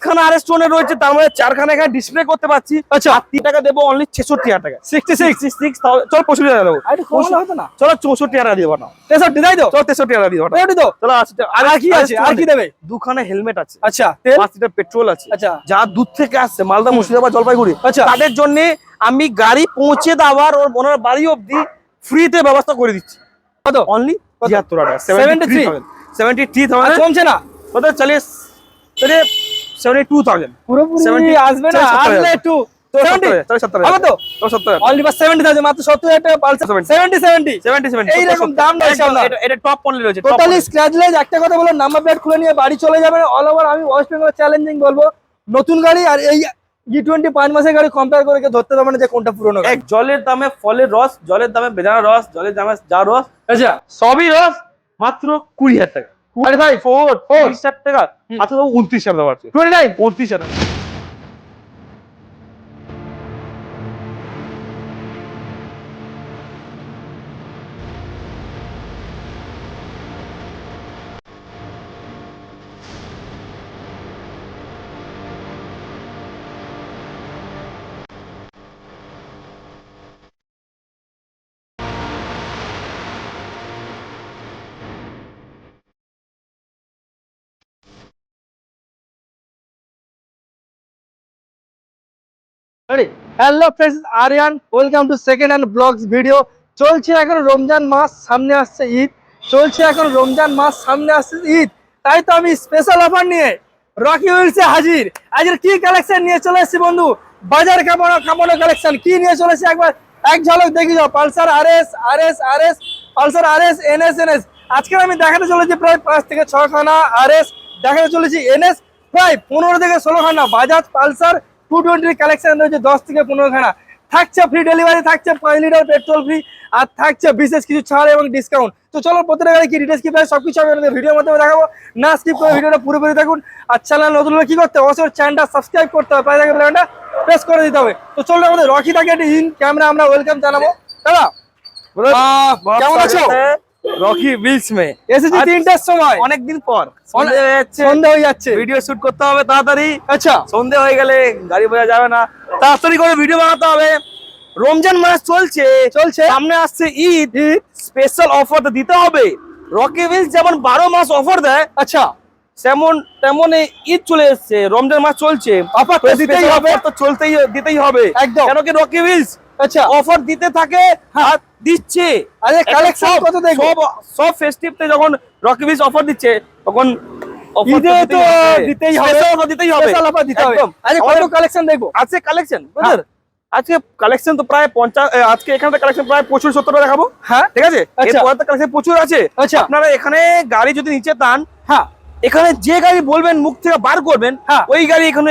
খানা আরএস1 এর রয়েছে, তার মধ্যে 4খানা এখানে ডিসপ্লে করতে পারছি। আচ্ছা, 3 টাকা দেবো অনলি 66,000 টাকা। 66 চল 65 টাকা দেবো, আরে কমালে হতো না? চলো 64 টাকা দিব না, 63 তাই তো? চলো 63 টাকা দিব না, ওইটা তো। চলো আর কি আছে? আর কি দেবে? দুখানা হেলমেট আছে, আচ্ছা, তেল, 5 লিটার পেট্রোল আছে। আচ্ছা, যা দূর থেকে আসছে মালদা, মুর্শিদাবাদ, জলপাইগুড়ি, আচ্ছা, তাদের জন্য আমি গাড়ি পৌঁছে দেওয়ার ওর ওনার বাড়ি অবধি ফ্রিতে ব্যবস্থা করে দিচ্ছি। কত? অনলি 73 টাকা, 73,000 কমছে না? কত চলে 72,000 পুরোপুরি আসবে না, আসলে একটু 70 হবে তো? 70 অনলি বাস 70,000, মাত্র 70,000 টাকা পালসার 70 এইরকম দাম রয়েছে আপনার। এটা টপ মডেল রয়েছে, টোটালি স্ক্র্যাচলেস। একটা কথা বলো, নাম্বার প্লেট খুলে নিয়ে বাড়ি চলে যাবেন। অল ওভার আমি ওয়েস্ট বেঙ্গল চ্যালেঞ্জিং বলবো, নতুন গাড়ি আর এই G20 5 মাসের গাড়ি কম্পেয়ার করে কেউ ধরতে পারবে না যে কোনটা পুরনো গাড়ি। এক জলের দামে ফলের রস, জলের দামে বেদানা রস, জলের দামে যা রস, আচ্ছা, সবই রস মাত্র 20,000 টাকা। আরে ভাই 30,000 টাকা মাত্র 29,000 দেওয়া আছে, 29,000 টাকা। Hello friends, Aryan, welcome to second hand blogs video. চলছে এখন রমজান মাস, সামনে আসছে ঈদ, তাই তো আমি স্পেশাল অফার নিয়ে রকি হুইলসে হাজির। আজকের কি কালেকশন নিয়ে চলে এসেছি বন্ধু, বাজার কামানো কালেকশন কি নিয়ে চলে এসেছি একবার এক ঝলক দেখি যাও। Pulsar RS, NS. আজকে আমি দেখাতে চলেছি প্রায় 5 থেকে 6 খানা আরএস, দেখাতে চলেছি এনএস প্রায় 15 থেকে 16 খানা, বাজাজ পালসার 220 কালেকশন রয়েছে 10 থেকে 15 খানা। থাকছে ফ্রি ডেলিভারি, থাকছে 5 লিটার পেট্রোল ফ্রি, আর থাকছে বিশেষ কিছু ছাড় এবং ডিসকাউন্ট। তো চলো প্রত্যেকটা গাড়ি কি ডিটেইলস কি প্রাইস সবকিছু আমি আপনাদের ভিডিওর মাধ্যমে দেখাবো, না স্কিপ করে ভিডিওটা পুরোপুরি দেখুন। আর চ্যানেল নতুন হলে কি করতে হবে, অবশ্যই চ্যানেলটা সাবস্ক্রাইব করতে হবে, পাশে থাকা বেলটা প্রেস করে দিতে হবে। তো চলো আমাদের রকি তাকে ইন ক্যামেরা আমরা ওয়েলকাম জানাবো। দাদা কেমন আছো? রকি হুইলস মে এসেছি 3টার সময়, অনেকদিন পর, সন্ধ্যা হয়ে যাচ্ছে, ভিডিও শুট করতে হবে তাড়াতাড়ি। আচ্ছা, সন্ধ্যে হয়ে গেলে গাড়ি বোঝা যাবে না, তাড়াতাড়ি করে ভিডিও বানাতে হবে। রমজান মাস চলছে, সামনে আসছে ঈদ, স্পেশাল অফার তো দিতে হবে। রকি হুইলস যেমন 12 মাস অফার দেয়, আচ্ছা, তেমন ঈদ চলে এসেছে, রমজান মাস চলছে, অফার তো দিতেই হবে, তো দিতেই হবে একদম। কেন কি রকি হুইলস আচ্ছা অফার দিতে থাকে আর দিচ্ছে। আরে কালেকশন কত দেখো, সব ফেস্টিভতে যখন রকি হুইলস অফার দিচ্ছে তখন ঈদে তো দিতেই হবে, স্পেশাল অফার দিতে হবে। আজকে কত কালেকশন দেখবো? আজকে কালেকশন ব্রাদার, আজকে কালেকশন তো প্রায় 50, আজকে এখানে কালেকশন প্রায় 75-70 দেখাবো। হ্যাঁ ঠিক আছে, এরপর তো কালেকশন প্রচুর আছে। আচ্ছা, আপনারা এখানে গাড়ি যদি নিচে টান, হ্যাঁ, এখানে যে গাড়ি বলবেন মুখ থেকে বার করবেন, ওই গাড়ি এখানে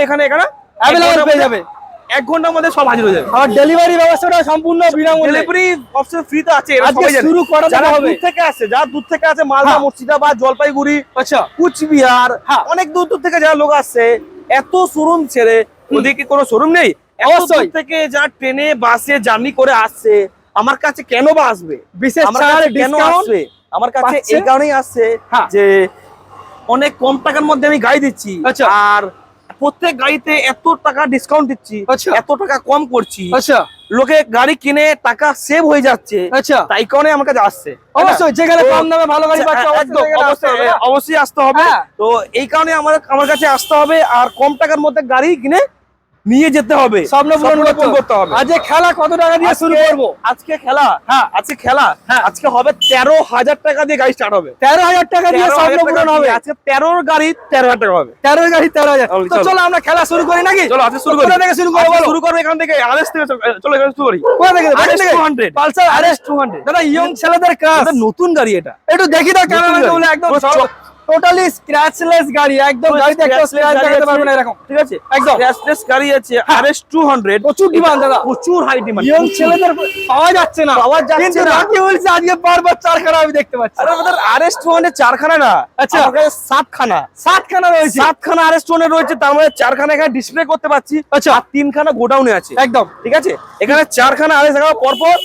অ্যাভেলেবল পেয়ে যাবে। 1 ঘন্টার মধ্যে সব হাজির হয়ে যাবে। আর ডেলিভারি ব্যবস্থাটা সম্পূর্ণ বিনামূল্যে, ডেলিভারি অপশন ফ্রি তো আছে। আজকে শুরু করাতে হবে। যারা দূর থেকে আসে মালদা, মুর্শিদাবাদ, জলপাইগুড়ি, আচ্ছা, কুচবিহার, অনেক দূর থেকে যারা লোক আসছে, এত শোরুম ছেড়ে ওদিকে কোনো শোরুম নেই, অবশ্যই থেকে যা ট্রেনে বাসে জার্নি করে আসছে আমার কাছে কেন বা আসবে, বিশেষ ছাড় ডিসকাউন্ট আমার কাছে এই কারণেই আসছে যে অনেক কম টাকার মধ্যে আমি গাড়ি দিচ্ছি, আর প্রত্যেক গাড়িতে এত টাকা ডিসকাউন্ট দিচ্ছি, এত টাকা কম করছি, লোকে গাড়ি কিনে টাকা সেভ হয়ে যাচ্ছে, তাই কারণে আমার কাছে আসছে। অবশ্যই যেখানে কম দামে ভালো গাড়ি পাচ্ছে অবশ্যই আসতে হবে। তো এই কারণে আমার কাছে আসতে হবে, আর কম টাকার মধ্যে গাড়ি কিনে নিয়ে যেতে হবে, স্বপ্ন পূরণ করতে হবে। আজকে খেলা কত টাকা দিয়ে শুরু করব? আজকে খেলা আজকে হবে 13,000 টাকা দিয়ে গাড়ি স্টার্ট হবে। 13,000 টাকা দিয়ে স্বপ্ন পূরণ হবে। আজকে 13 গাড়ি 13,000 টাকা হবে। 13 গাড়ি 13,000। তো চলো আমরা খেলা শুরু করি নাকি? চলো আজকে শুরু করি। কোথা থেকে শুরু করব? শুরু করব এখান থেকে, আরএস থেকে। চলো এখান শুরু করি। কোথা থেকে? RS200 পালসার RS200 দাদা, ইয়ং ছেলেদের কাজ, নতুন গাড়ি এটা। একটু দেখি দাও ক্যামেরা বলে, একদম টোটালি স্ক্র্যাচলেস গাড়ি, একদম গাড়িতে একটা স্ক্র্যাচ দেখাতে পারবে না এরকম, ঠিক আছে, একদম স্ক্র্যাচলেস গাড়ি আছে। RS200 প্রচুর ডিমান্ড দাদা, প্রচুর হাই ডিমান্ড, ইয়ং ছেলেদের পাওয়া যাচ্ছে না, কিন্তু রকি হুইলস আজকে বারবার 4 খানা আমি দেখতে পাচ্ছি। আরে আমাদের RS200 4 খানা না, আচ্ছা আমার কাছে 7 খানা রয়েছে। 7 খানা RS200 রয়েছে, তার মধ্যে 4 খানা এখানে ডিসপ্লে করতে পাচ্ছি, আচ্ছা, আর 3 খানা গোডাউনে আছে, একদম, ঠিক আছে। এখানে 4 খানা RS পর পর।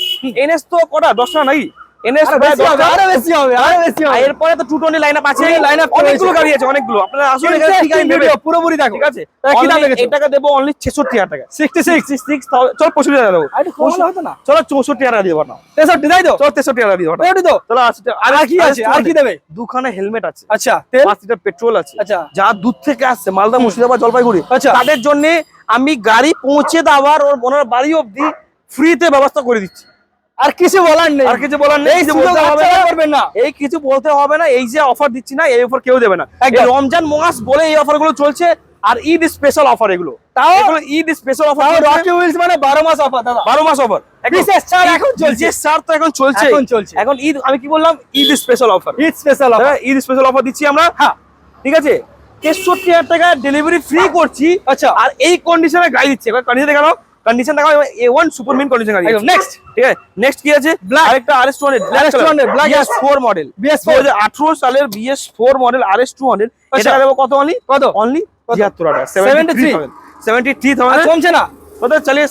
এনএস তো কটা 10 খানা নাকি? এনএস আরো বেশি হবে, আরো বেশি হবে, আরো বেশি হবে। এরপরে তো 220 লাইনআপ আছে, 220 lineup অনেকগুলো রয়েছে। গাড়ি আছে, অনেকগুলো। আপনারা আসলে এখানে ঠিক আছে ভিডিও পুরোপুরি দেখো। ঠিক আছে। তাহলে কি দাম Only রেখেছো? এটাকে দেবো অনলি 66000 টাকা। 66 চলো 65,000 দেবো। আর একটু কম হলে হতো না? চলো 64,000 দিয়ে বানাও। 63 তাই তো? চলো 63,000 দিয়ে বানাও। ওইটা তো। চলো আর কি আছে? আর কি দেবে? দুখানা হেলমেট আছে, আচ্ছা, তেল? 5 লিটার পেট্রোল আছে। আচ্ছা। যা দূর থেকে আসছে মালদা, মুর্শিদাবাদ, জলপাইগুড়ি, আচ্ছা। তাদের জন্য আমি গাড়ি পৌঁছে দেওয়ার ওনার বাড়ি অবধি ফ্রিতে ব্যবস্থা করে দিচ্ছি। আর কিছু বলার নেই, আর কিছু বলার নেই, এই কিছু সুযোগ বলতে হবে হাতছাড়া না। করবেন না। এই কিছু বলতে হবে না, এই যে অফার দিচ্ছি না, এই অফার কেউ দেবে না। একদম। এই রমজান মাস বলে এই অফার গুলো চলছে, আর ঈদ স্পেশাল অফার এগুলো। তাও এগুলো ঈদ স্পেশাল অফার, তাও রকি হুইলস মানে 12 মাস অফার দাদা। 12 মাস অফার। বিশেষ ছাড় এখন চলছে। বিশেষ ছাড় তো এখন চলছে, এখন চলছে। এখন ঈদ, আমি কি বললাম, Eid special offer. Eid special offer. Eid special offer দিচ্ছি আমরা। হ্যাঁ, ঠিক আছে। 63,000 টাকা ডেলিভারি ফ্রি করছি। আচ্ছা। আর এই কন্ডিশনে গাড়ি দিচ্ছে। এবার কন্ডিশন দেখানো, কন্ডিশন দেখাও। A1 সুপার মিন কন্ডিশন গাড়ি। একদম। নেক্সট, ঠিক আছে। নেক্সট কি আছে? Black। আরেকটা RS200 RS200 black BS4 model, BS4 2018 সালের BS4 মডেল RS200। আচ্ছা। এটা দেবো কত? অনলি কত? অনলি কত? 73,000 73,000 73,000 কমছে না? কত? চলিয়ে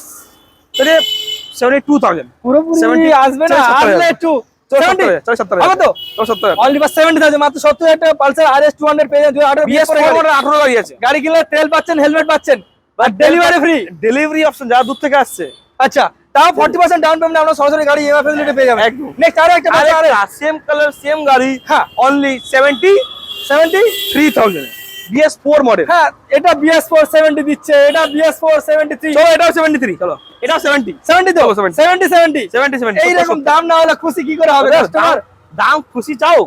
72,000 পুরোপুরি 70 আসবে না, 74,000 আসলে একটু 70 হবে তো? 74,000 অনলি ফর 70,000, মাত্র 70,000 টাকা পালসার RS200 পেয়ে যাবেন। 2018 BS4 মডেল 18 গাড়ি আছে। গাড়ি কিনলে তেল পাচ্ছেন, হেলমেট পাচ্ছেন, আর ডেলিভারি ফ্রি। ডেলিভারি অপশন যারা দূর থেকে আসছে। আচ্ছা, তাও 40% ডাউন পেমেন্ট আমরা সরাসরি গাড়ি ইএমআই ফ্যাসিলিটি পেয়ে যাবেন। একদম। নেক্সট আরো একটা পালসার সেম কালার সেম গাড়ি, হ্যাঁ, অনলি 73,000 BS4 মডেল। হ্যাঁ, এটা BS4 70 দিচ্ছে, এটা BS4 73। চলো এটাও 73, চলো এটাও 70 70 তো? চলো 70 70 70 এই রকম দাম না হলে খুশি কি করে হবে কাস্টমার? দাম খুশি চাও?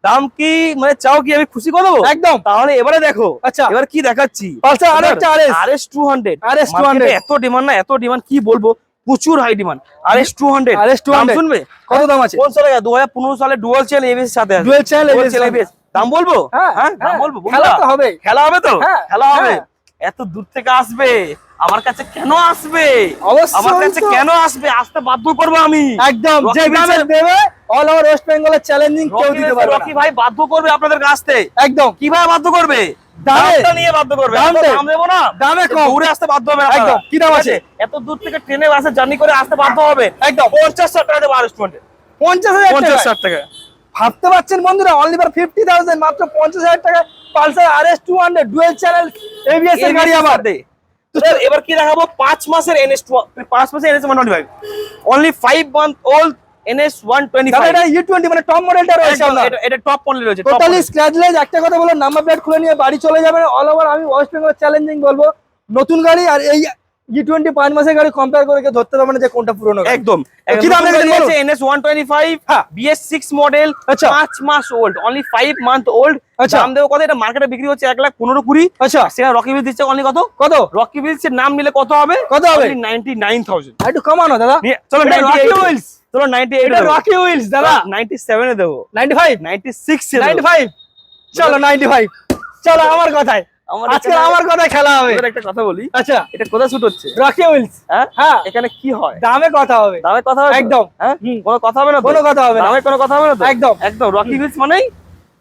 দাম কি মানে চাও কি আমি খুশি করে দেবো? একদম। তাহলে এবারে দেখো। আচ্ছা। এবার কি দেখাচ্ছি? পালসার আরেকটা RS200। RS200 এত ডিমান্ড না, এত ডিমান্ড কি বলবো, প্রচুর হাই ডিমান্ড। RS200 দাম শুনবে? কত দাম আছে? কোন সালে? 2015 সালে ডুয়াল চ্যানেল এবিএস সাথে আছে। ডুয়াল চ্যানেল ABS দাম বলবো? হ্যাঁ, হ্যাঁ দাম হ্যাঁ। বলবো। খেলা তো হবে। খেলা হবে তো? হ্যাঁ, খেলা হবে। হ্যাঁ। এত দূর থেকে আসবে, আমার কাছে কেন আসবে? অবশ্যই আমার কাছে তো। কেন আসবে? আসতে বাধ্য করবো আমি। একদম, রকি যে দামে বলছে- দেবে অল ওভার ওয়েস্ট বেঙ্গলের চ্যালেঞ্জিং কেউ দিতে পারবে রকি না। ভাই বাধ্য করবে আপনাদের আসতে। একদম, কিভাবে বাধ্য করবে? দামে। দামটা নিয়ে বাধ্য করবে। দাম এত দে। দাম দেবো না, দামে একটু কম। ঘুরে আসতে বাধ্য হবে আপনারা। একদম। কি দাম ঠিক আছে? এত দূর থেকে ট্রেনে বাসে জার্নি করে আসতে বাধ্য হবে। একদম। 50,000 টাকা দেবো RS200। 50,000 টাকা। 50,000 টাকা। ভাবতে পারছেন বন্ধুরা, অনলি ফর 50,000, মাত্র 50,000 টাকা Pulsar RS200 dual channel ABS এর গাড়ি আমার। তো এবার কি দেখাবো? 5 মাসের NS2, 5 মাসের NS125, only 5 month old NS125। দাদা এটা E20 মানে টপ মডেলটা রয়েছে আপনার। এটা টপ মডেল রয়েছে। Totally scratchless. একটা কথা বলো, নাম্বার প্লেট খুলে নিয়ে বাড়ি চলে যাবেন। অল ওভার আমি ওয়েস্ট বেঙ্গল চ্যালেঞ্জিং বলবো, নতুন গাড়ি আর এই E20 5 মাসের গাড়ি কম্পেয়ার করে কেউ ধরতে পারবে না যে কোনটা পুরনো গাড়ি। একদম। কি দাম রেখেছে বলুন? আছে NS125 হ্যাঁ। BS6 মডেল, আচ্ছা। 5 মাস ওল্ড, অনলি 5 মান্থ ওল্ড। আচ্ছা। দাম দেবো কত? এটা মার্কেটে বিক্রি হচ্ছে 1,15,20। আচ্ছা, সেটা রকি বিল দিচ্ছে অনলি কত? কত রকি বিলসের নাম নিলে কত হবে? কত হবে? Only 99,000। একটু কমানো দাদা। চলো এটা 98 Rocky Wheels। চলো 98 এটা রকি হুইলস দাদা। 97 এ দেবো। 95 96 এ দেবো। 95 চলো 95 চলো আমার কথায়। আজকে আমার কথায় খেলা হবে। এবার একটা কথা বলি, আচ্ছা, এটা কোথায় শুট হচ্ছে? Rocky Wheels. হ্যাঁ হ্যাঁ, এখানে কি হয়? দামে কথা হবে। দামে কথা হবে তো? একদম। হ্যাঁ হুম। কোনো কথা হবে না তো? কোনো কথা হবে না। দামে কোনো কথা হবে না তো? একদম। একদম। রকি বিলস মানেই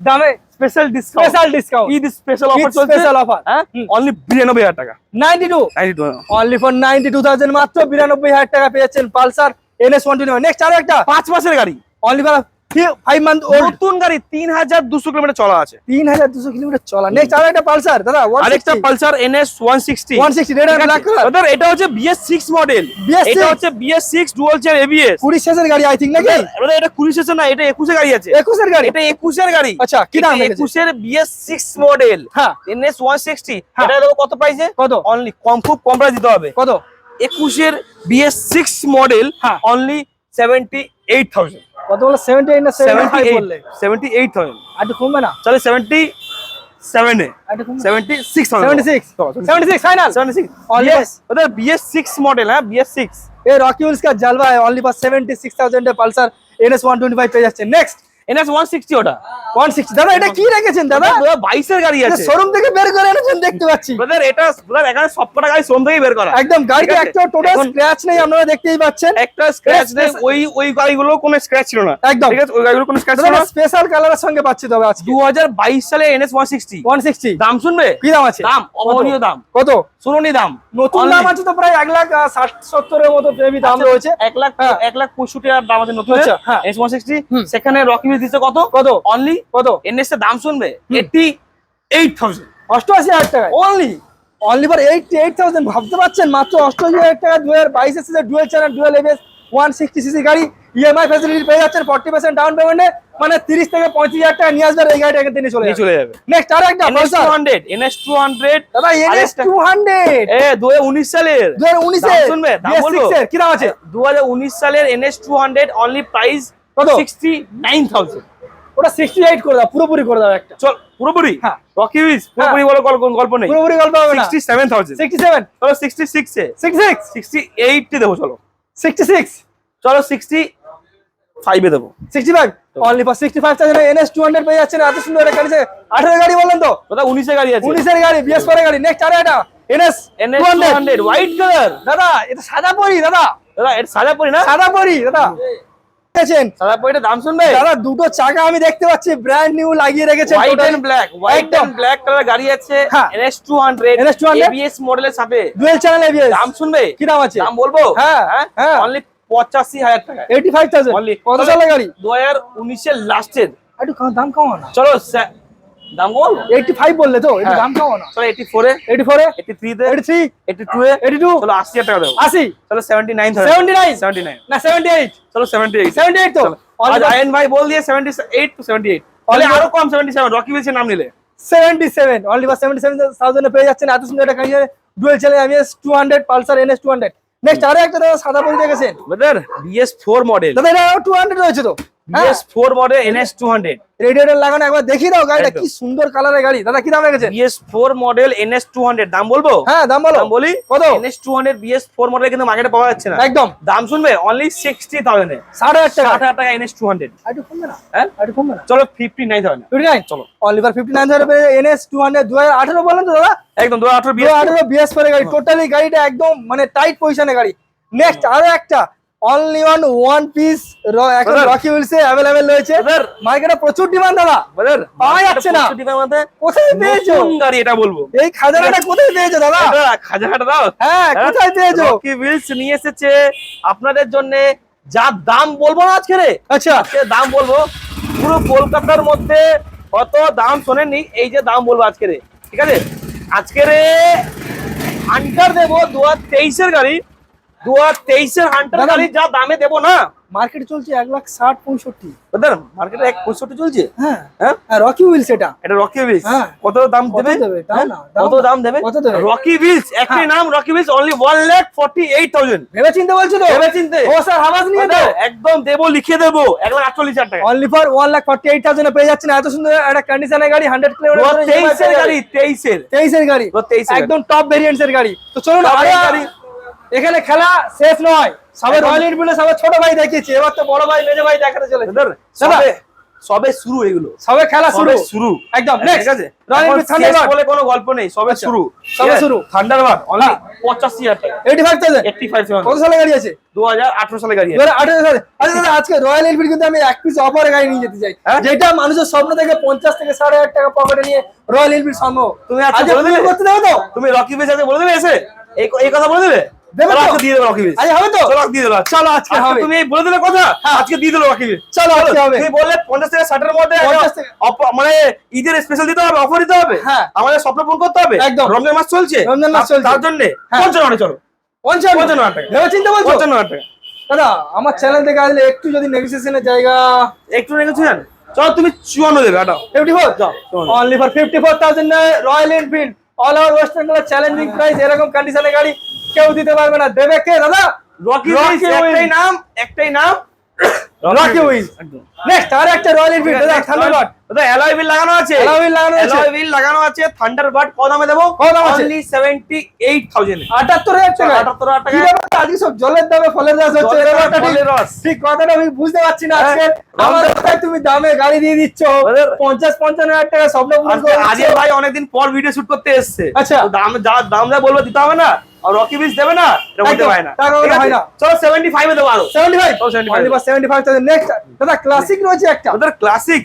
দামে special discount, special discount, Eid special offer চলছে। Special offer. হ্যাঁ অনলি 92,000 টাকা। 92 অনলি ফর 92,000, মাত্র 92,000 টাকা পেয়েছেন পালসার NS125। নেক্সট আরো একটা 5 মাসের গাড়ি, অনলি ফর 5 মান্থ ওল্ড, নতুন গাড়ি, 3,200 কিলোমিটার চলা আছে। 3,200 কিলোমিটার চলা। নেক্সট আরো একটা পালসার দাদা, আরেকটা Pulsar NS160 160 red and black colour. দাদা এটা হচ্ছে BS6 মডেল, BS6 এটা হচ্ছে BS6 ডুয়াল চেয়ার ABS। 20 শেষের গাড়ি আই থিংক নাকি? দাদা এটা 20 সেশন না, এটা 21 এর গাড়ি আছে। 21 এর গাড়ি। এটা 21 এর গাড়ি। আচ্ছা, কি দাম রেখেছে? 21 এর BS6 মডেল, হ্যাঁ, NS160। হ্যাঁ। এটা দেবো কত প্রাইসে? কত? অনলি খুব কম প্রাইস দিতে হবে। কত? 21 এর BS6 মডেল, হ্যাঁ। অনলি 78,000। কত বলে? 78 না 75 বললে? 78,000। আর একটু কমবে না? চলে 77 এ, আর একটু কমবে? 76,000। 76 ফাইনাল। 76 Only BS, ওদের BS6 মডেল। হ্যাঁ BS6। ये रॉकी व्हील्स का जलवा है। ओनली फॉर 76,000 पे पल्सर NS125 पे जाচ্ছে। नेक्स्ट NS 160 ওটা 160 দাদা এটা কি রেখেছেন দাদা? 22 এর গাড়ি আছে, শোরুম থেকে বের করে এনেছেন দেখতে পাচ্ছি। ব্রাদার এটা ব্রাদার এখানে সবকটা গাড়ি শোরুম থেকেই বের করা, একদম গাড়িতে ঠিক আছে? একটা টোটাল এখন স্ক্র্যাচ নেই, আপনারা দেখতেই পাচ্ছেন। একটা স্ক্র্যাচ নেই, ওই গাড়িগুলো কোনো স্ক্র্যাচ ছিল না, একদম ঠিক আছে? ওই গাড়িগুলো কোনো স্ক্র্যাচ ছিল না। স্পেশাল কালারের সঙ্গে পাচ্ছি তবে আজকে 2022 সালে NS 160 160 দাম শুনবে, কি দাম আছে? দাম অভাবনীয় দাম, কত? শুনুনি দাম নতুন দাম আছে তো প্রায় 1,60,70 এর মতো বেবি দাম রয়েছে। 1,65,000 দাম আছে নতুন। আচ্ছা, হ্যাঁ। NS 160 সেখানে রকি বিল দিচ্ছে কত কত? অনলি কত? NS এর দাম শুনবে 88,000 88,000 টাকা অনলি। Only for 88,000। ভাবতে পারছেন মাত্র 88,000 টাকা 2022 এর dual channel dual ABS 160 CC গাড়ি, ইএমআই ফ্যাসিলিটি পেয়ে যাচ্ছেন 40% ডাউন পেমেন্টে, মানে 30 থেকে 35,000 টাকা নিয়ে আসবেন, এই গাড়িটা দিনে চলে যাবে। নেক্সট আর একটা NS 200 দাদা NS 200 2019 সালের 2019 দাম এর শুনবে, দাম বলবো BS6 এর কি দাম আছে? 2019 সালের NS 200 অনলি প্রাইস কত? 69,000। ওটা 68 করে দাও, পুরোপুরি করে দাও একটা। চল পুরোপুরি, হ্যাঁ। রকি বিল পুরোপুরি বলো, গল্প নেই, পুরোপুরি গল্প হবে না। 67,000। 67 চলো 66 এ 66 68 এ দেবো, চলো 66 চলো 65 এ দেবো। 65 অনলি ফর 65,000 NS 200 পেয়ে যাচ্ছেন। এত সুন্দর একটা গাড়ি, 18 গাড়ি বললেন তো? দাদা 19 এর গাড়ি আছে, 19 এর গাড়ি BS পরে গাড়ি। নেক্সট আর একটা NS 200 হোয়াইট কালার। দাদা এটা সাদা পরি দাদা, দাদা এটা সাদা পরি না, সাদা পরি দাদা দেখেছেন। সাদা পরিটা দাম শুনবে দাদা দুটো চাকা আমি দেখতে পাচ্ছি ব্র্যান্ড নিউ লাগিয়ে রেখেছেন, white totally। And black, white একদম। এন্ড ব্ল্যাক কালার গাড়ি আছে, হ্যাঁ। NS 200 NS 200 ABS মডেলের সাথে ডুয়েল চ্যানেল ABS। দাম শুনবে, কি দাম আছে? দাম বলবো, হ্যাঁ, হ্যাঁ। অনলি 85,000 টাকা 85,000 অনলি। কত সালের গাড়ি? 2019 এর লাস্টের। একটু দাম কমাও না। চলো দাম কমাবো, 85 বললে তো, একটু হ্যাঁ। দাম কমাও না। চলো 84 এ 84 এ 83 তে 83 82 এ 82 চলো 80,000 টাকা দেবো। 80 চলো 79,000 79 79 না 78 চলো 78 78 তো আজ আয়ন ভাই বল দিয়ে 78 to 78 তাহলে আরো কম 77 রকি বিলসের নাম নিলে 77 অনলি ফর 77,000 এ পেয়ে যাচ্ছেন। এত সুন্দর একটা গাড়ি dual channel ABS 200 Pulsar NS 200। Next আরো একটা দাদা সাদা পরি দেখেছেন ব্রাদার BS4 মডেল, দাদা, এটা 200 রয়েছে তো? BS4 মডেল NS 200 রেডিয়েটর লাগানো, একবার দেখিয়ে দাও গাড়িটা একদম। কি সুন্দর কালারের গাড়ি। দাদা কি দাম রেখেছেন? BS4 মডেল NS 200 দাম বলবো, হ্যাঁ দাম বলো। দাম বলি কত? NS 200 BS4 মডেল কিন্তু মার্কেটে পাওয়া যাচ্ছে না, একদম দাম শুনবে অনলি 60,000 এ 60,000 টাকা। 60,000 টাকা NS 200। একটু কমবে না? হ্যাঁ একটু কমবে না? চলো 59,000 59 চলো অনলি ফর 59,000 এ NS 200 2018 বলেন তো দাদা? একদম 2018 2018 BS পরে গাড়ি, টোটালি গাড়িটা একদম মানে টাইট পজিশনে গাড়ি। নেক্সট আরো একটা অনলি ওয়ান পিস এখন Brother। রকি হুইলসে अवेलेबल রয়েছে। Brother। মার্কেটে প্রচুর ডিমান্ড দাদা, ব্রাদার পাওয়া যাচ্ছে না। কোথায় পেয়েছো নতুন গাড়ি এটা বলবো, এই খাজানাটা? কোথায় পেয়েছো দাদা? এটা খাজাটা দাও। হ্যাঁ কোথায় পেয়েছো? রকি হুইলস নিয়ে এসেছে আপনাদের জন্য, যা দাম বলবো না আজকে রে, আচ্ছা আজকে দাম বলবো পুরো কলকাতার মধ্যে কত দাম শোনেননি, এই যে দাম বলবো আজকে রে, ঠিক আছে? আজকে রে হান্টার দেবো 2023 এর গাড়ি, 2023 এর হান্টার দাদা। গাড়ি যা দামে দেবো না মার্কেটে চলছে 1,60,65। ব্রাদার, মার্কেটে 65 চলছে। হ্যাঁ হ্যাঁ হ্যাঁ রকি হুইলস এটা। এটা রকি হুইলস হ্যাঁ। কত দাম কত দেবে? দেবে? দাও হ্যাঁ? না, দাও কত না। দাম দেবে? কত দেবে? রকি হুইলস একটি নাম, রকি হুইলস অনলি 1,48,000। ভেবে চিন্তে বলছো তো? ভেবে চিন্তে। ও স্যার হাওয়াজ নিয়ে তো ব্রাদার, একদম দেবো, লিখে দেবো 1,48,000 টাকা। অনলি ফর 1,48,000 এ পেয়ে যাচ্ছেন। এত সুন্দর একটা কন্ডিশনের গাড়ি 100 কিলোমিটার 23 এর গাড়ি, 23 এর 23 এর গাড়ি 23 এর একদম টপ ভেরিয়েন্টস এর গাড়ি। তো চলুন Top আরো গাড়ি। এখানে খেলা শেষ নয়, সবে একদম। রয়্যাল এনফিল্ডে সবে ছোট ভাই দেখিয়েছি, এবার তো বড় ভাই মেজো ভাই দেখাতে চলেছে। ব্রাদার, সবে শুরু এগুলো, সবে খেলা শুরু সবে শুরু একদম। ঠিক নেক্সট আছে, রয়্যাল এখন এনফিল্ড শেষ থান্ডারবার্ড বলে কোনো গল্প নেই, সবে আচ্ছা, শুরু, সবে শুরু। থান্ডারবার্ড অনলি হ্যাঁ। 85,000 টাকা, 85,000 85,000 কত সালে গাড়ি আছে? 2018 সালে গাড়ি আছে। 2018 সালে। আচ্ছা দাদা, আজকে রয়্যাল এনফিল্ড কিন্তু আমি এক পিস অফারে গাড়ি নিয়ে যেতে চাই, হ্যাঁ? যেটা মানুষের স্বপ্ন থেকে 50 থেকে 60,000 টাকা পকেটে নিয়ে রয়্যাল এনফিল্ড সম্ভব। তুমি আজকে আজকে বলে দিলে? করতে দেবো তো? তুমি রকি বেস আজকে বলে দেবে এসে এই কথা বলে দেবে? দেবে চলো তো? আজকে দিয়ে দেবে রকি বেস, আজ হবে তো? চলো আজকে দিয়ে দেবে। চলো আজকে হবে। তুমি বলে দিলে কথা, আজকে দিয়ে দিলো রকি বেস। চলো আজকে হবে। তুমি বললে 50 থেকে 60 এর মধ্যে 50 থেকে- মানে ঈদের স্পেশাল দিতে হবে, অফার দিতে হবে, হ্যাঁ। আমাদের স্বপ্ন পূরণ করতে হবে। একদম। রমজান মাস চলছে, রমজান মাস চলছে। তার জন্য হ্যাঁ। 55 চলো 55 টাকা, ভেবে চিন্তে বলছো? 55 টাকা দাদা আমার চ্যানেল থেকে আসলে একটু যদি নেগোসিয়েশনের জায়গা একটু নেগেছিলেন। চলো তুমি 54 দেবে, আটাও 54 যাও, 54 only for 54,000 royal Enfield all over West Bengal challenging price. এরকম কন্ডিশনের গাড়ি কেউ দিতে পারবে না। দেবে কে দাদা? Rocky Rocky base, will. একটাই নাম রকি হুইল। নেক্সট আর একটা রয়্যাল এনফিল্ড দাদা থান্ডারবার্ড। দাদা অ্যালয় হুইল লাগানো আছে, অ্যালয় হুইল লাগানো আছে, অ্যালয় হুইল লাগানো আছে। থান্ডারবার্ড কত দামে দেবো? কত দাম আছে? অনলি 78,000 এ। 78,000 টাকা। 78,000 টাকা। কি ব্যাপার আজকে সব জলের দামে ফলের রস হচ্ছে? জলের ব্যাপারটা দামে ফলের রস। ঠিক কথাটা আমি বুঝতে পারছি না আজকে। আমার কথায় তুমি দামে গাড়ি দিয়ে দিচ্ছ 50-55,000 টাকা স্বপ্ন পূরণ করে দিচ্ছ। আজকে ভাই অনেকদিন পর ভিডিও শুট করতে এসেছে। আচ্ছা। তো দাম যা বলবো দিতে হবে না, আর রকি বিচ দেবে না, এটা বলতে একদম, পারে না। টাকা ঠিক আছে? হয় না। চলো 75 এ দেবো আরো। 75 চলো 75 only for 75,000 নেক্সট দাদা ক্লাসিক রয়েছে একটা। ওদের ক্লাসিক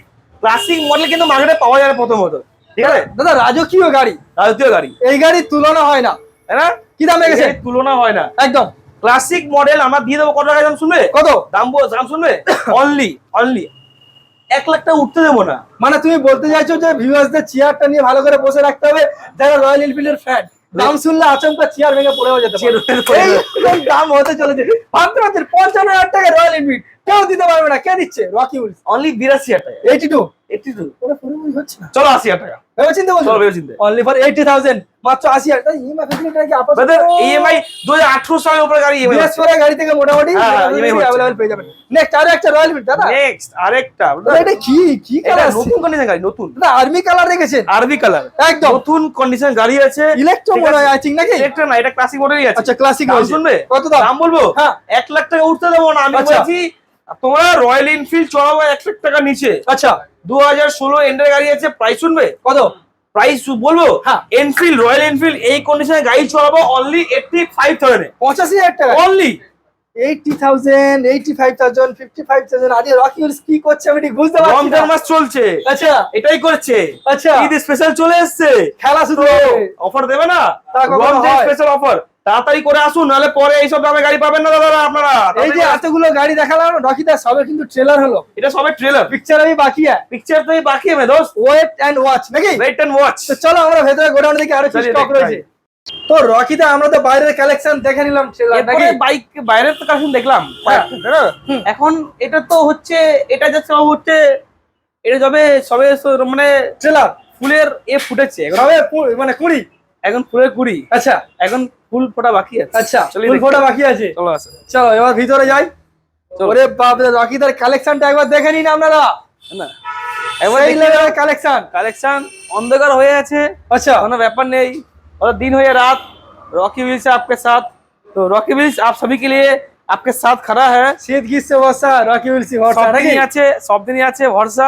মডেল কিন্তু মার্কেটে পাওয়া যায় না প্রথমত, ঠিক আছে? দাদা রাজকীয় গাড়ি, রাজকীয় গাড়ি, এই গাড়ির তুলনা হয় না, তাই না? কি দাম লেগেছে? এর তুলনা হয় না। একদম ক্লাসিক মডেল আমরা দিয়ে দেবো কত টাকা, দাম শুনবে? কত? দাম শুনবে? অনলি 1 লাখ টাকা উঠতে দেবো না। মানে তুমি বলতে চাইছো যে ভিউয়ার্সদের চেয়ারটা নিয়ে ভালো করে বসে রাখতে হবে যারা রয়্যাল এনফিল্ডের ফ্যান, দাম শুনলে আচমকা চেয়ার ভেঙে পড়েও যেতে পারে। এইরকম দাম হতে চলেছে। ভাবতে পারছেন 55,000 টাকা রয়্যাল এনফিল্ড কেউ দিতে পারবে না। কে দিচ্ছে? Rocky wheels. অনলি 82,000 টাকা। 82 ওরা পুরোপুরি হচ্ছে না। চলো 80,000 টাকা। ভেবে চিন্তে বলছো? চলো ভেবে চিন্তে। অনলি ফর 80,000 মাত্র 80,000 টাকা। ইএমআই ফ্যাসিলিটি কি আপাতত ব্রাদার ইএমআই 2018 সালের উপরে গাড়ি ইএমআই বিএস ফোর গাড়ি থেকে মোটামুটি হ্যাঁ, EMI হচ্ছে। अवेलेबल পেয়ে যাবেন। নেক্সট আরো একটা রয়্যাল এনফিল্ড দাদা। নেক্সট আরেকটা দাদা এটা কি এটা কালার? নতুন কন্ডিশন গাড়ি, নতুন দাদা আর্মি কালার রেখেছেন আরবি কালার, একদম নতুন কন্ডিশন গাড়ি আছে। ইলেকট্রো মনে হয় আই থিং নাকি? ইলেকট্রন না, এটা ক্লাসিক মডেলই আছে। আচ্ছা ক্লাসিক দাম রয়েছে। শুনবে? কত দাম? দাম বলবো? হ্যাঁ 1 লাখ টাকা উঠতে দেবো না। আমি আচ্ছা। বলছি তোমরা রয়্যাল এনফিল্ড চড়াবো 1 লাখ টাকা নিচে। আচ্ছা 2016 এন্ডের গাড়ি আছে। প্রাইস শুনবে? কত? প্রাইস বলবো? হ্যাঁ। এনফিল্ড, রয়্যাল এনফিল্ড এই কন্ডিশনে গাড়ি চড়াবো অনলি 85,000 এ। 85,000 টাকা। অনলি 80,000 85,000 55,000 আরে রকি হুইলস কি করছে আমি ঠিক বুঝতে পারছি রমজান না। মাস চলছে, আচ্ছা এটাই করছে। আচ্ছা ঈদ স্পেশাল চলে এসেছে, খেলা শুরু অফার দেবে না? তা কখনো রমজান হয়? স্পেশাল অফার, তাড়াতাড়ি করে আসুন, নাহলে পরে এইসব দামে গাড়ি পাবেন না দাদা আপনারা। এই যে এতগুলো গাড়ি দেখালাম রকিদা সবে কিন্তু ট্রেলার হলো, এটা সবে ট্রেলার, পিকচার আমি বাকি আছে। পিকচার তো এই বাকি है दोस्त। ওয়েট এন্ড ওয়াচ নাকি? Wait and watch. তো চলো আমরা ভেতরে গোডাউন দেখি আরো কি চলিয়ে স্টক দেখাই। রয়েছে। তো রকিদা আমরা তো বাইরের কালেকশন দেখে নিলাম ট্রেলার নাকি? এরপরে বাইক বাইরের তো কালেকশন দেখলাম হ্যাঁ। তাই না? এখন এটা তো হচ্ছে, এটা যাচ্ছে হচ্ছে, এটা সবে মানে ট্রেলার ফুলের ফুটেছে এখন, সবে মানে 20। এখন ফুলের কুড়ি, আচ্ছা এখন ফুল ফোটা বাকি আছে। আচ্ছা চলিয়ে ফুল দেখি। ফোটা বাকি আছে। চলো আসে। চলো এবার ভিতরে যাই। চলো। ওরে বাপ রে রকিদার কালেকশনটা একবার দেখে নিন আপনারা। না এবার এই লেভেলের কালেকশন। কালেকশন অন্ধকার হয়ে আছে, আচ্ছা কোনো ব্যাপার নেই, और दिन हो या रात रॉकी व्हील्स है आपके साथ। तो रॉकी व्हील्स आप सभी के लिए आपके साथ खड़ा है। শীত গ্রীষ্ম বর্ষা রকি হুইলস ভরসা সব নাকি? দিনই আছে, সব দিনই আছে ভরসা,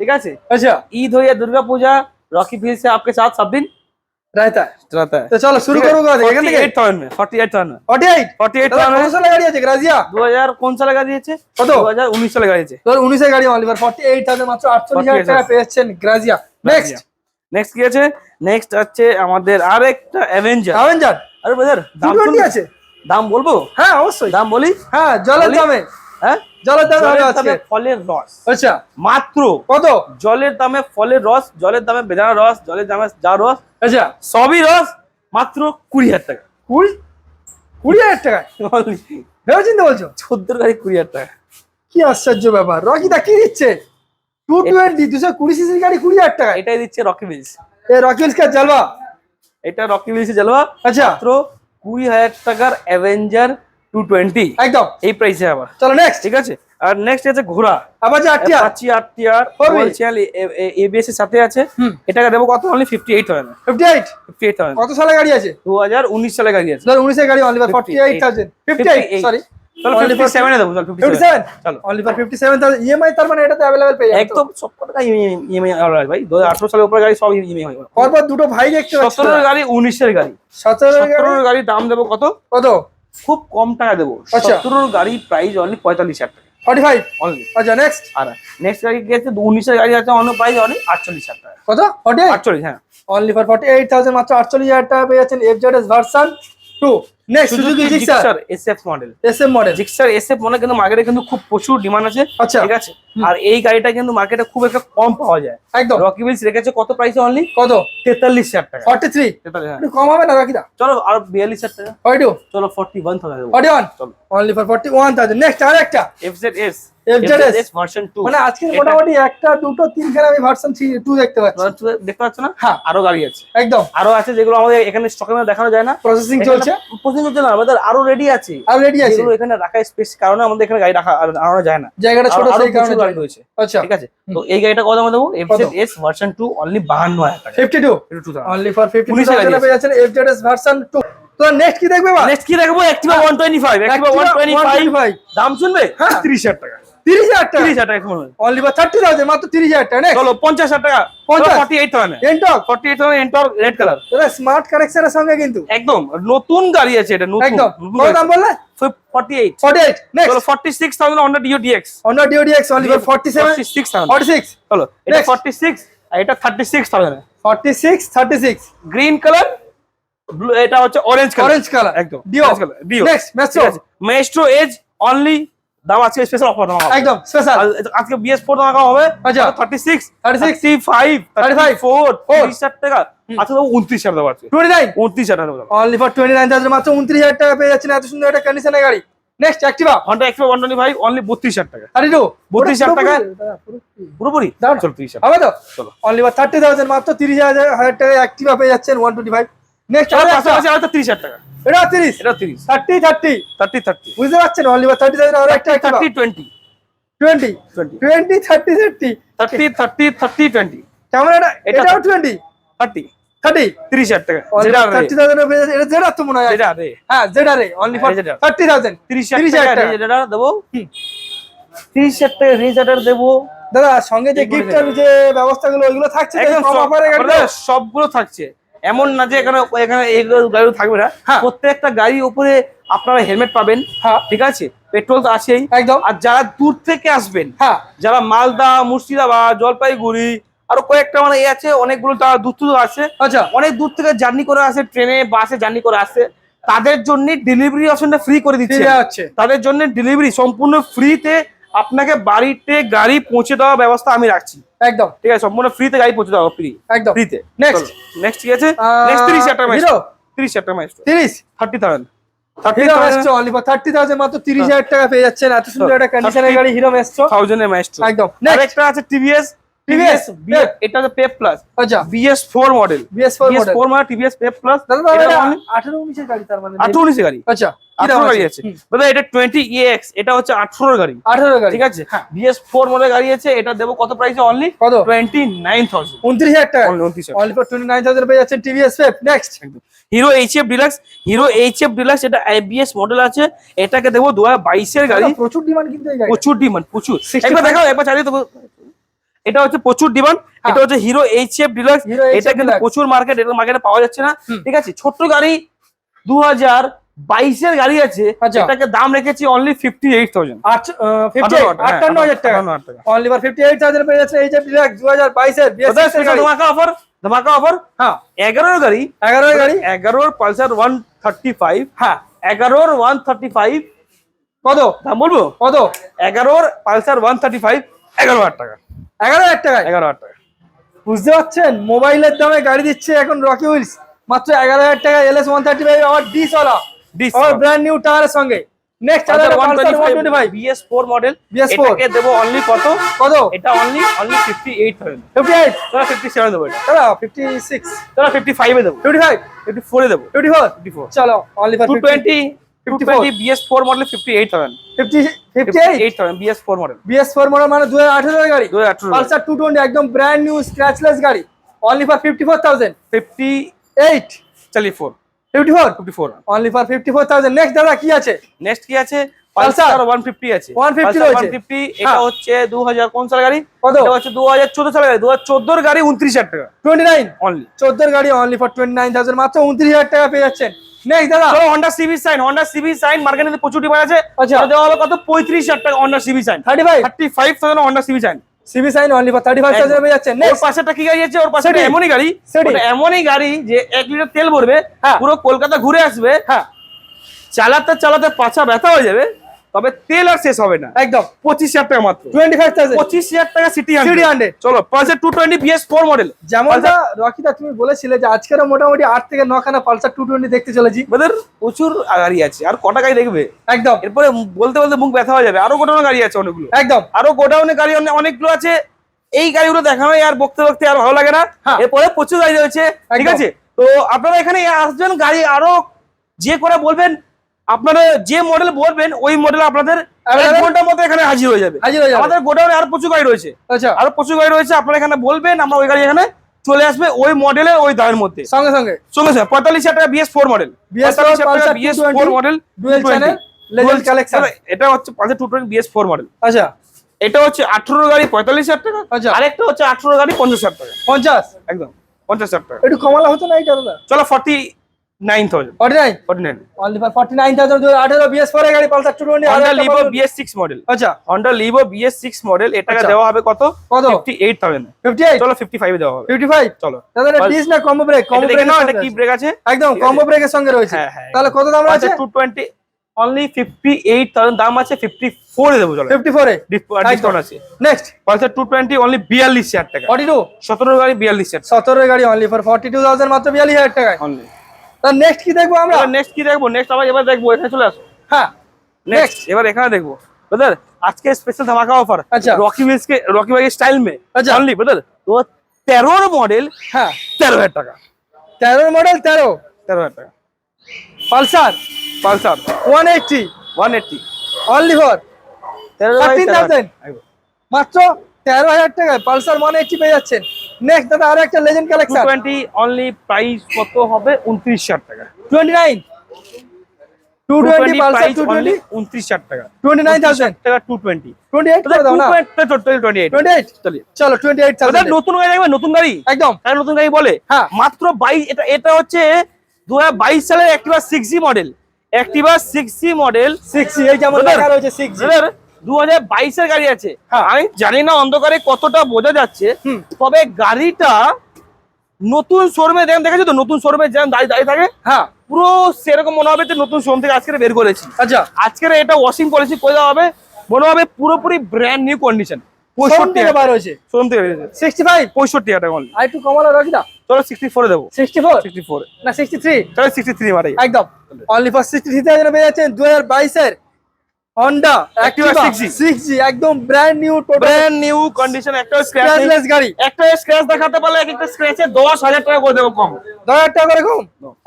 ঠিক আছে? আচ্ছা ईद हो या दुर्गा पूजा, रॉकी व्हील्स है आपके साथ सब दिन রাইতা। रहता है। তো চলো শুরু করবো এখান থেকে। 48,000 में 48,000 में 48 48,000 কত में সালে গাড়ি আছে গ্রাজিয়া? 2000 কোন সালে গাড়ি দিয়েছে? কত? 2019 সালে গাড়ি দিয়েছে। 2019 এর গাড়ি অনলি 48,000 মাত্র 48,000 টাকা পেয়েছেন গ্রাজিয়া। নেক্সট নেক্সট কি আছে? নেক্সট আছে আমাদের আরেকটা অ্যাভেঞ্জার। অ্যাভেঞ্জার আরে ব্রাদার দাম 220 শুনবে? আছে। দাম বলবো? হ্যাঁ অবশ্যই। দাম বলি? হ্যাঁ জলের বলি? দামে, হ্যাঁ জলের দামে জলের হবে দামে আজকে। ফলের রস, আচ্ছা মাত্র কত? জলের দামে ফলের রস, জলের দামে বেদানা রস, জলের দামে যা রস, আচ্ছা সবই রস, মাত্র 20,000 টাকা। 20,000 টাকা ভেবে চিন্তা বলছো? 14 গাড়ি 20,000 টাকা। কি আশ্চর্য ব্যাপার। রকিদা কি দিচ্ছে? 220 220 সিসির গাড়ি 20,000 টাকা। এটাই দিচ্ছে রকি ভিলস, এই রকি হুইলস কা জলবা। এটা রকি ভিলস জলবা। আচ্ছা মাত্র 20,000 টাকার অ্যাভেঞ্জার 220 একদম। এই প্রাইসে আবার, চলো নেক্সট। ঠিক আছে? আর নেক্সট আছে ঘোড়া, আবার যে 8 Apache RTR Four wheel। Channel ABS এর সাথে আছে। হুম। এটাকে দেবো কত? অনলি 58,000 58 58,000 কত সালে গাড়ি আছে? 2019 সালে গাড়ি আছে। 2019 এর গাড়ি অনলি 48,000 58 সরি চলো Only for 57 এ দেবো, চলো 57 57 চলো। অনলি ফর 57,000 ইএমআই তার মানে এটাতে अवेलेबल পেয়ে যাবে। একদম সব টাকা ইএমআই আর ভাই 2018 সালের উপরে গাড়ি সব ইএমআই হয়। পরপর দুটো ভাই দেখতে পাচ্ছি। 17 এর গাড়ি 19 এর গাড়ি, 17 এর গাড়ি 17 এর গাড়ি দাম দেবো কত? কত? খুব কম টাকা দেবো। আচ্ছা। 17 এর গাড়ি প্রাইস অনলি 45,000 টাকা 45 অনলি। আচ্ছা নেক্সট আর নেক্সট গাড়ি কি আছে? 19 এর গাড়ি আছে, অন্য প্রাইস অনলি 48,000 টাকা। কত? 48 48 হ্যাঁ। অনলি ফর 48,000 মাত্র 48,000 টাকা পেয়ে যাচ্ছেন FZS version 2। Next Suzuki Gixxer SF model, SM model. Gixxer SF model কিন্তু মার্কেটে কিন্তু খুব প্রচুর ডিমান্ড আছে, আচ্ছা। ঠিক আছে? আর এই গাড়িটা কিন্তু মার্কেটে খুব একটা কম পাওয়া যায়। একদম। রকি ভিলস রেখেছে কত প্রাইসে? অনলি কত? 43,000 টাকা। 43 43 হ্যাঁ। একটু কম হবে না রকিদা? চলো আর 42,000 টাকা, 42 চলো 41,000 দেবো। 41 চলো অনলি ফর 41,000 নেক্সট আরেকটা FZS FZS ভার্সন 2 মানে আজকে মোটামুটি একটা দুটো তিনখানা আমি ভার্সন 2 দেখতে পাচ্ছি। দেখতে পাচ্ছ না? হ্যাঁ। আরো গাড়ি আছে, একদম আরো আছে যেগুলো আমাদের এখানে স্টকে দেখানো যায় না। প্রসেসিং চলছে। প্রসেসিং হচ্ছে না, আমাদের আরো রেডি আছে, যেগুলো এখানে রাখা স্পেস কারণে আমাদের এখানে গাড়ি রাখা আনানো যায় না, জায়গাটা ছোট আরো সেই কারণে গাড়ি রয়েছে। আচ্ছা ঠিক আছে, তো এই গাড়িটা কত দামে দেবো? FZS ভার্সন 2 অনলি 52,000 টাকা। 52 অনলি ফর 52,000 পেয়ে যাচ্ছেন FZS ভার্সন 2। তো নেক্সট কি দেখবে? নেক্সট কি দেখবো? Activa 125। Activa 125 দাম শুনবে? 30,000 টাকা। 30,000 টাকা, 30,000 টাকা এখন অনলি ফর 30,000, মাত্র 30,000 টাকা। নেক্সট চলো 50,000 টাকা, 48,000 এনটর্ক 48,000 এন্টর্ক রেড কালার। এটা স্মার্ট কানেকশনের সঙ্গে কিন্তু একদম নতুন গাড়ি আছে, এটা নতুন একদম। কত দাম বললে? 48। 48 নেক্সট চলো 46,000 Honda Dio DX। Honda Dio DX only for 46,000। 46 চলো এটা 46 আর এটা 36,000। 36 গ্রিন কালার, এটা হচ্ছে অরেঞ্জ কালার, একদম Dio Dio। Next Maestro Edge only দাম আছে স্পেশাল অফার দাম একদম স্পেশাল। আজকে BS4 টাকা হবে। আচ্ছা 36 35 34 30,000 টাকা। আচ্ছা দাও 29,000 দাও আছে, 29,000 টাকা দাও অনলি ফর 29,000, মাত্র 29,000 টাকা পেয়ে যাচ্ছেন এত সুন্দর একটা কন্ডিশনের গাড়ি। Next Activa Honda Activa 125 only 32,000 টাকা। 32,000 টাকা পুরোপুরি দাম। চলো 30,000 হবে তো? চলো অনলি ফর 30,000, মাত্র 30,000 টাকা Activa পেয়ে যাচ্ছেন 125। নেক্সট আর পাশাপাশি আরেকটা 30,000 টাকা, এটা 30 এটা 30 30 বুঝতে পারছেন? অনলি ফর 30,000 আর একটা Activa 30 20 20 কেমন? এটাও 20 30,000 টাকা। যেটা 30,000 এর পেয়ে যাচ্ছেন। এটা জেড তো মনে হয়। যেটা রে হ্যাঁ জেড আরে অনলি ফর 30,000 30,000 টাকা যেটা দেবো। 30,000 টাকা রেজার্টার দেবো দাদা। সঙ্গে যে গিফটের যে ব্যবস্থাগুলো ওইগুলো থাকছে তো? একদম কম অফারে গাড়ি সবগুলো থাকছে, এমন না যে এখানে এগুলো গাড়ি থাকবে না। প্রত্যেকটা গাড়ির উপরে আপনারা হেলমেট পাবেন। ঠিক আছে, পেট্রোল তো আছেই একদম। আর যারা দূর থেকে আসবেন, যারা মালদা, মুর্শিদাবাদ, জলপাইগুড়ি, আরো কয়েকটা মানে এ আছে, অনেকগুলো তারা দূর থেকে আসে। আচ্ছা অনেক দূর থেকে জার্নি করে আসে, ট্রেনে বাসে জার্নি করে আসে, তাদের জন্য ডেলিভারি অপশনটা ফ্রি করে দিচ্ছে। তাদের জন্য ডেলিভারি সম্পূর্ণ ফ্রিতে আপনাকে বাড়িতে গাড়ি পৌঁছে দেওয়ার ব্যবস্থা আমি রাখছি। একদম ঠিক আছে, সম্পূর্ণ ফ্রিতে গাড়ি পৌঁছে দেওয়া ফ্রি, একদম ফ্রিতে। নেক্সট ঠিক আছে, নেক্সট 30,000 টাকা হিরো 30,000 টাকা Maestro 30,000 hero Maestro only for 30,000, মাত্র 30,000 টাকা পেয়ে যাচ্ছেন এত সুন্দর একটা কন্ডিশনের গাড়ি হিরো মেস্ট্রো 1000 এর মাইস্ট্রো। একদম। আরেকটা আছে TVS এটা হচ্ছে পেপ প্লাস। আচ্ছা BS4 model, BS4 model TVS Pep Plus. দাদা 18-19 এর গাড়ি, তার মানে 18-19 এর গাড়ি। আচ্ছা 18 গাড়ি আছে দাদা। এটা 20EX, এটা হচ্ছে 18 গাড়ি। 18 গাড়ি ঠিক আছে। BS4 মডেল গাড়ি আছে, এটা দেবো কত প্রাইসে? অনলি কত? 29,000 29,000 টাকা অনলি ফর 29,000 পেয়ে যাচ্ছেন TVS Pep. Next Hero HF Deluxe, এটা ABS মডেল আছে, এটাকে দেবো 2022 এর গাড়ি। প্রচুর ডিমান্ড কিন্তু এই গাড়ি, প্রচুর ডিমান্ড, প্রচুর। একবার দেখাও, একবার চালিয়ে দেবো। এটা হচ্ছে প্রচুর ডিমান্ড, এটা হচ্ছে হিরো HF ডিলাক্স। এটা কিন্তু প্রচুর মার্কেট, এটা মার্কেটে পাওয়া যাচ্ছে না। ঠিক আছে, ছোট্ট গাড়ি 2022 এর গাড়ি আছে, এটাকে দাম রেখেছি অনলি 58,000 58,000 টাকা অনলি ফর 58,000 পেয়ে যাচ্ছে HF ডিলাক্স 2022 এর BS6 এর গাড়ি। ধামাকা অফার। 11 এর গাড়ি, 11 পালসার 135। 11 135 কত দাম বলবো? কত? 11 পালসার 135 11,000 টাকা। 11,000 টাকা 11,000 টাকা। বুঝতে পারছেন? মোবাইলের দামে গাড়ি দিচ্ছে এখন রকি হুইলস মাত্র 11,000 টাকা। LS 135 আবার ডিস ওয়ালা, আবার ব্র্যান্ড নিউ টায়ারের সঙ্গে। নেক্সট আছে 125 BS4 মডেল। এটাকে দেব অনলি কত? এটা অনলি 58,000। 58 তোরা 57 দেবো, দাদা 56 তোরা 55 এ দেবো, 54 এ দেবো, 54 চলো only for 220 BS4 model 58,000 BS4 model. BS4 model মানে 2018 এর গাড়ি, 2018 পালসার 220 একদম ব্র্যান্ড নিউ স্ক্র্যাচলেস গাড়ি অনলি ফর 54,000 58 চলিয়ে 54 অনলি ফর 54,000। নেক্সট দাদা কি আছে? নেক্সট কি আছে? পালসার 150 আছে, 150 রয়েছে। 150 এটা হচ্ছে 2000 কোন সালের গাড়ি? কত? এটা হচ্ছে 2014 সালের গাড়ি। 2014 এর গাড়ি 29,000 টাকা 29 অনলি। 14 এর গাড়ি অনলি ফর 29,000, মাত্র 29,000 টাকা পেয়ে যাচ্ছেন। নেক্সট দাদা চলো Honda CB Shine মার্কেটে প্রচুর ডিমান্ড আছে। আচ্ছা দেওয়া হলো কত? 35,000 টাকা Honda CB Shine। 35,000 Honda CB Shine only for 35,000 পেয়ে যাচ্ছেন। ওর পাশেটা কি গাড়ি আছে? ওর পাশে এমনই গাড়ি, ওটা এমনই গাড়ি যে 1 লিটার তেল ভরবে, পুরো কলকাতা ঘুরে আসবে, চালাতে চালাতে পাছা ব্যথা হয়ে যাবে, তবে তেল আর শেষ হবে না। একদম 25,000 টাকা মাত্র, 25,000 টাকা সিটি 100। চলো পালসার 220 BS4 মডেল। যেমনটা রকিদা তুমি বলেছিলে যে আজকেরও মোটামুটি 8 থেকে 9 খানা পালসার 220 দেখতে চলেছি। আমাদের প্রচুর গাড়ি আছে, আর কটা গাড়ি দেখবে? একদম এরপরে বলতে বলতে মুখ ব্যথা হয়ে যাবে। আরো গোডাউনে গাড়ি আছে অনেকগুলো, একদম আরো গোডাউনে গাড়ি অনেকগুলো আছে। এই গাড়িগুলো দেখানো আর বকতে বকতে আর ভালো লাগে না। এরপরে প্রচুর গাড়ি রয়েছে। ঠিক আছে, তো আপনারা এখানে আসবেন, গাড়ি আরো যে করে বলবেন, আপনারা যে মডেল বলবেন ওই মডেল আপনাদের 1 ঘন্টার মধ্যে এখানে হাজির হয়ে যাবে। আমাদের গোডাউনে আর প্রচুর গাড়ি রয়েছে। আচ্ছা, আর প্রচুর গাড়ি রয়েছে, আপনারা এখানে বলবেন, আমরা ওই গাড়ি এখানে চলে আসবে ওই মডেলের ওই দামের মধ্যে সঙ্গে সঙ্গে 45,000 টাকা BS4 model, BS4 model dual channel legend collection. এটা হচ্ছে পালসার 220 BS4 মডেল। আচ্ছা, এটা হচ্ছে 18 গাড়ি 45,000 টাকা। আচ্ছা, আরেকটা হচ্ছে 18 গাড়ি 50,000 টাকা। 50 একদম 50,000 টাকা। একটু কমালা হতো না এটা দাদা? চলো 49,000। 49 অনলি ফর 49,000 18 BS4 এর গাড়ি Pulsar 220 Honda Levo BS6 model. আচ্ছা, Honda Levo BS6 মডেল, এটাকে দেওয়া হবে কত? 58,000। 58 চলো 55 দেওয়া হবে। 55 চলো দাদা, এটা ডিস না কম্বো ব্রেক? কম্বো ব্রেক না, এটা কি ব্রেক আছে? একদম কম্বো ব্রেকের সঙ্গে রয়েছে। হ্যাঁ। তাহলে কত দাম আছে? 220 অনলি 58,000 দাম আছে, 54 এ দেবো। চলো 54 এ ডিসকাউন্ট আছে। নেক্সট পালসার 220 অনলি 42,000 টাকা। 42 17 গাড়ি 42,000 17 এর গাড়ি অনলি ফর 42,000 মাত্র 42,000 টাকায়। অনলি। তার নেক্সট কি দেখবো আমরা? নেক্সট কি দেখবো? নেক্সট আবার এবার দেখবো, এখানে চলে আসো। হ্যাঁ, নেক্সট এবার এখানে দেখবো ব্রাদার, আজকে স্পেশাল ধামাকা অফার। আচ্ছা, রকি ভাই স্টাইল মে আচ্ছা অনলি ব্রাদার, তো 13 মডেল, হ্যাঁ 13,000 টাকা। 13 মডেল 13,000 টাকা পালসার পালসার 180 অনলি ফর 13,000 মাত্র 13,000 টাকায় পালসার 180 পেয়ে যাচ্ছেন। নেক্সট দাদা আরো একটা লেজেন্ড কালেকশন 220 অনলি প্রাইস কত হবে? 29,000 টাকা। 29 220 পালসার 220 29,000 টাকা। 29,000 টাকা 220 28 করে দাও না? 28 চলিয়ে চলো 28,000 নতুন গাড়ি দেখবে, নতুন গাড়ি একদম নতুন গাড়ি বলে। হ্যাঁ, মাত্র 22। এটা হচ্ছে 2022 সালের Activa 6G model. Activa 6G model 6G এই যেমন লেখা রয়েছে 6G 2022 এর গাড়ি আছে। হ্যাঁ, আমি জানি না অন্ধকারে কতটা বোঝা যাচ্ছে, তবে গাড়িটা নতুন শোরুমে দেখেছো তো, নতুন শোরুমে যেমন দাঁড়িয়ে থাকে, হ্যাঁ পুরো সেরকম মনে হবে যে নতুন শোরুম থেকে আজকে বের করেছি। আচ্ছা, আজকের এটা ওয়াশিং পলিসি করে দেওয়া হবে, মনে হবে পুরোপুরি ব্র্যান্ড নিউ কন্ডিশন। 65 থেকে বার হয়েছে শোরুম থেকে বেরিয়েছে 65 65 টাকা অনলি। আর একটু কমালো রাখি না? চলো 64 দেবো। 64 না 63? চলো 63 মারাই একদম অনলি ফর 63,000 পেয়ে যাচ্ছেন 2022 এর Honda Activa 6G একদম ব্র্যান্ড নিউ কন্ডিশন। একটা স্ক্র্যাচলেস গাড়ি, একটা স্ক্র্যাচ দেখাতে পারলে একটা স্ক্র্যাচে 10,000 টাকা করে দেবো কম। 10,000 টাকা করে কম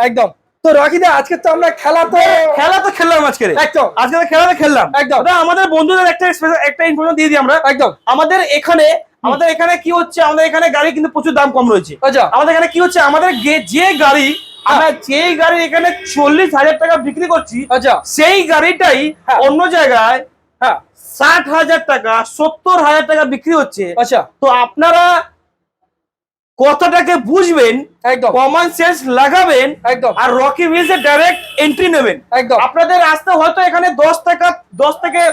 একদম। তো রকি দা আজকে তো আমরা খেলা তো খেললাম আজকে। একদম আজকে তো খেললাম একদম। আমাদের বন্ধুদের একটা ইনফরমেশন দিয়ে দিই আমরা। একদম আমাদের এখানে কি হচ্ছে, আমাদের এখানে গাড়ি কিন্তু প্রচুর দাম কম রয়েছে। আচ্ছা, আমাদের এখানে কি হচ্ছে, আমাদের যে গাড়ি আমরা যেই গাড়ি এখানে 40,000 টাকা বিক্রি করছি, আচ্ছা সেই গাড়িটাই অন্য জায়গায় 60,000 টাকা 70,000 টাকা বিক্রি হচ্ছে। আচ্ছা, তো আপনারা কথাটাকে বুঝবেন, একদম কমন সেন্স লাগাবেন, একদম আর রকি হুইলসে ডাইরেক্ট এন্ট্রি নেবেন। একদম আপনাদের আসতে হয়তো এখানে 10 থেকে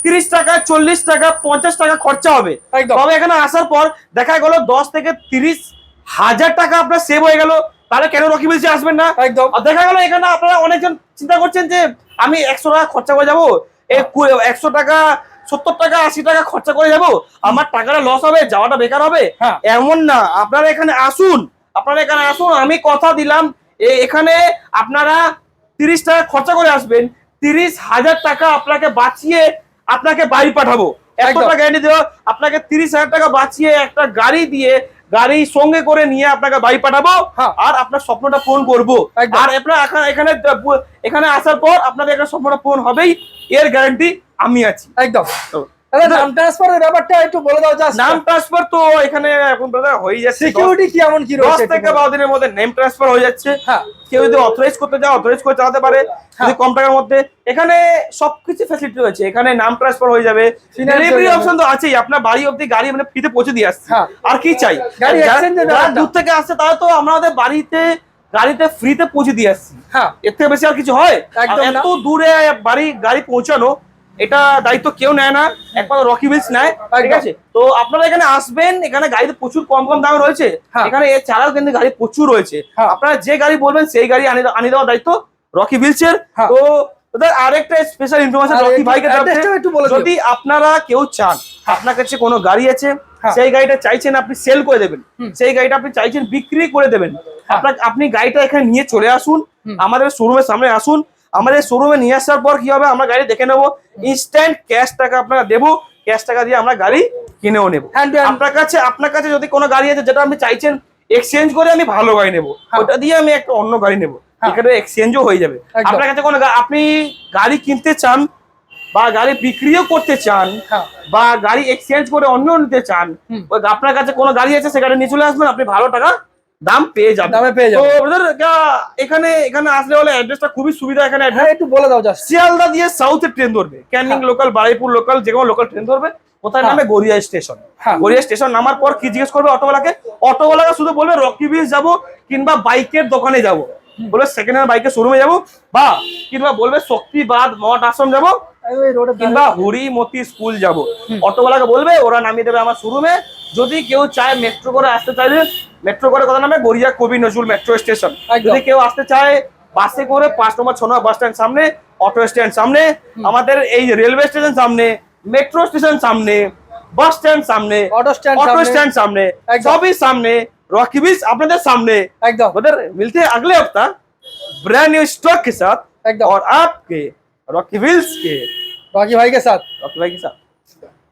30 টাকা 40 টাকা 50 টাকা খরচা হবে। তবে এখানে আসার পর দেখা গেল 10 থেকে 30,000 টাকা আপনার সেভ হয়ে গেল, তাহলে কেন রকি হুইলসে আসবেন না? একদম। আর দেখা গেল এখানে আপনারা অনেকজন চিন্তা করছেন যে আমি 100 টাকা খরচা করে যাবো, 100 টাকা 70 টাকা 80 টাকা খরচা করে যাবো, আমার টাকাটা লস হবে, যাওয়াটা বেকার হবে। এমন না, আপনারা এখানে আসুন, আমি কথা দিলাম এখানে আপনারা 30 টাকা খরচা করে আসবেন, 30,000 টাকা আপনাকে বাঁচিয়ে আপনাকে বাড়ি পাঠাবো। এতটা গ্যারান্টি দেবো, আপনাকে 30,000 টাকা বাঁচিয়ে একটা গাড়ি দিয়ে গাড়ি সঙ্গে করে নিয়ে আপনাকে বাড়ি পাঠাবো, আর আপনার স্বপ্নটা পূরণ করবো। আর আপনার এখানে আসার পর আপনাদের একটা স্বপ্নটা পূরণ হবেই, এর গ্যারান্টি আমি আছি। একদম। নাম ট্রান্সফারের ব্যাপারটা একটু বলে দাও। জাস্ট নাম ট্রান্সফার তো এখানে এখন ব্রাদার হয়ে যাচ্ছে, সিকিউরিটি কি এমন কি রয়েছে? 10 থেকে 12 দিনের মধ্যে নেম ট্রান্সফার হয়ে যাচ্ছে। কেউ যদি অথরাইজ করতে চায় অথরাইজ করে চালাতে পারে, যদি কম টাকার মধ্যে। এখানে সবকিছু ফ্যাসিলিটি রয়েছে, এখানে নাম ট্রান্সফার হয়ে যাবে, ডেলিভারি অপশন তো আছেই, আপনার বাড়ি অবধি গাড়ি মানে ফ্রিতে পৌঁছে দিয়ে আসছে। আর কি চাই? গাড়ি এক্সচেঞ্জের যারা দূর থেকে আসছে তারা তো আমাদের গাড়িতে ফ্রিতে পৌঁছে দিয়ে আসছি, এর থেকে বেশি আর কিছু হয়? এত দূরে গাড়ি পৌঁছানো, এটা দায়িত্ব কেউ নেয় না, একমাত্র রকি হুইলস নেয়। ঠিক আছে, তো আপনারা এখানে আসবেন, এখানে গাড়িতে প্রচুর কম দামে রয়েছে, এখানে এছাড়াও কিন্তু গাড়ি প্রচুর রয়েছে। আপনারা যে গাড়ি বলবেন সেই গাড়ি আনিয়ে দেওয়ার দায়িত্ব রকি হুইলসের। তো আরেকটা স্পেশাল ইনফরমেশন রকি ভাইকে, যদি আপনারা কেউ চান আপনার কাছে কোনো গাড়ি আছে, সেই গাড়িটা চাইছেন আপনি সেল করে দেবেন, সেই গাড়িটা আপনি চাইছেন বিক্রি করে দেবেন, আপনি গাড়িটা এখানে নিয়ে চলে আসুন, আমাদের শোরুমের সামনে আসুন। আমাদের শোরুমে নিয়ে আসার পর কি হবে, আমরা গাড়ি দেখে নেবো, ইনস্ট্যান্ট ক্যাশ টাকা আপনারা দেবো, ক্যাশ টাকা দিয়ে আমরা গাড়ি কিনেও নেবো। আপনার কাছে যদি কোনো গাড়ি আছে যেটা আপনি চাইছেন এক্সচেঞ্জ করে আমি ভালো গাড়ি নেবো, ওটা দিয়ে আমি একটা অন্য গাড়ি নেবো, এখানে এক্সচেঞ্জও হয়ে যাবে। আপনার কাছে কোনো আপনি গাড়ি কিনতে চান বা গাড়ি বিক্রিও করতে চান বা গাড়ি এক্সচেঞ্জ করে অন্য নিতে চান, আপনার কাছে কোনো গাড়ি আছে সেখানে নিয়ে চলে আসবেন, আপনি ভালো টাকা দাম পেয়ে যাবেন। তো ব্রাদার এখানে আসলে হলে অ্যাড্রেসটা খুবই সুবিধা। এখানে একটু বলে দাও। শিয়ালদা দিয়ে সাউথে ট্রেন ধরবে, ক্যানিং লোকাল, বারুইপুর লোকাল, যে কোনো লোকাল ট্রেন ধরবে, কোথায় নামে গড়িয়া স্টেশন। গড়িয়া স্টেশন নামার পর কি জিজ্ঞেস করবে অটোওয়ালাকে, অটোওয়ালাকে শুধু বলবে রকি বিচ যাবো কিংবা বাইকের দোকানে যাবো, বলবে সেকেন্ড হ্যান্ড বাইকের শোরুমে যাবো, বা কিংবা বলবে শক্তিবাদ মঠ আশ্রম যাবো কিংবা হরিমতি স্কুল যাবো। অটোওয়ালাকে বলবে, ওরা নামিয়ে দেবে আমার শোরুমে। যদি কেউ চায় মেট্রো করে আসতে চাইলে মেট্রো করে কথা নামে গড়িয়া কবি নজরুল মেট্রো স্টেশন। যদি কেউ আসতে চায় বাসে করে 5 নম্বর 6 নম্বর বাস স্ট্যান্ড সামনে, অটো স্ট্যান্ড সামনে, আমাদের এই রেলওয়ে স্টেশন সামনে, মেট্রো স্টেশন সামনে, বাস স্ট্যান্ড সামনে, ऑटो स्टैंड सामने, सभी सामने, रॉकी बीच आपने सामने। एकदम उधर मिलते हैं अगले हफ्ता ब्रांड न्यू स्टॉक के साथ और आपके रॉकी व्हील्स के रॉकी भाई के साथ।